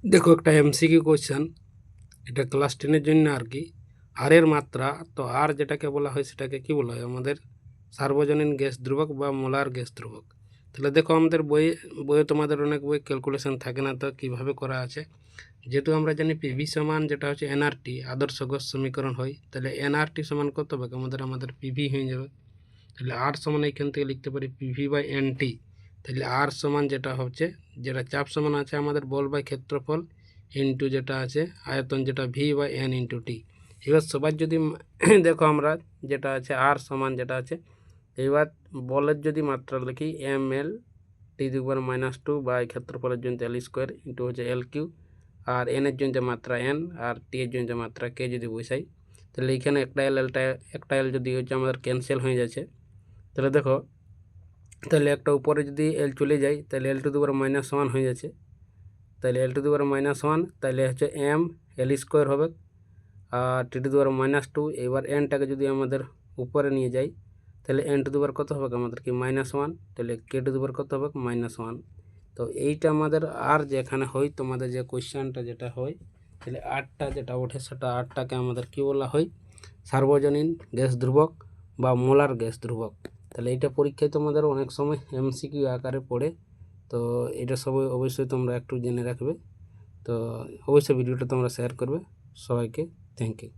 দেখো একটা MCQ question, এটা ক্লাস 10-এর জন্য আর কি। আর এর মাত্রা, তো আর যেটাকে বলা হয় সেটাকে কি বলা হয় আমাদের সার্বজনীন গ্যাস ধ্রুবক বা মোলার গ্যাস ধ্রুবক। তাহলে দেখো আমাদের বইয়ে তোমাদের অনেক বই ক্যালকুলেশন থাকে না, তো কীভাবে করা আছে। যেহেতু আমরা জানি পিভি সমান যেটা হচ্ছে এনআরটি আদর্শ গ্যাস সমীকরণ হয়, তাহলে এনআরটি সমান কত হবে আমাদের পিভি হয়ে যাবে। তাহলে আর সমান এইখান থেকে লিখতে পারি পিভি বাই এনটি। তাহলে আর সমান যেটা হচ্ছে, যেটা চাপ সমান আছে আমাদের বল বাই ক্ষেত্রফল ইন্টু যেটা আছে আয়তন, যেটা V by N into T. এবার সবার যদি দেখো আমরা যেটা আছে আর সমান যেটা আছে, এবার বলের যদি মাত্রা লিখি এম এল টি -2 বাই ক্ষেত্রফলের জন্য এল স্কোয়ার ইন্টু হচ্ছে এল কিউ, আর এনের জন্য মাত্রা এন, আর টি এর জন্য মাত্রা কে যদি বসাই, তাহলে এইখানে একটা এল যদি হচ্ছে আমাদের ক্যান্সেল হয়ে যাচ্ছে। তাহলে দেখো, তাহলে একটা উপরে যদি এল চলে যায় তাহলে L⁻⁻1 হয়ে যাচ্ছে। তাহলে L⁻⁻1 তাহলে হচ্ছে এম এল স্কোয়ার হবে, আর T⁻²। এবার এনটাকে যদি আমাদের উপরে নিয়ে যাই তাহলে n⁻ কত হবে আমাদের কি -1, তাহলে k⁻ কত হবে -1। তো এইটা আমাদের আর যেখানে হয় তোমাদের যে কোশ্চেনটা যেটা হয়, তাহলে আরটা যেটা ওঠে সেটা আরটাকে আমাদের কি বলা হয় সার্বজনীন গ্যাস ধ্রুবক বা মোলার গ্যাস ধ্রুবক। তাহলে এইটা পরীক্ষায় তোমাদের অনেক সময় এমসিকিউ আকারে পড়ে, তো এটা সবাই অবশ্যই তোমরা একটু জেনে রাখবে। তো অবশ্যই ভিডিওটা তোমরা শেয়ার করবে। সবাইকে থ্যাংক ইউ।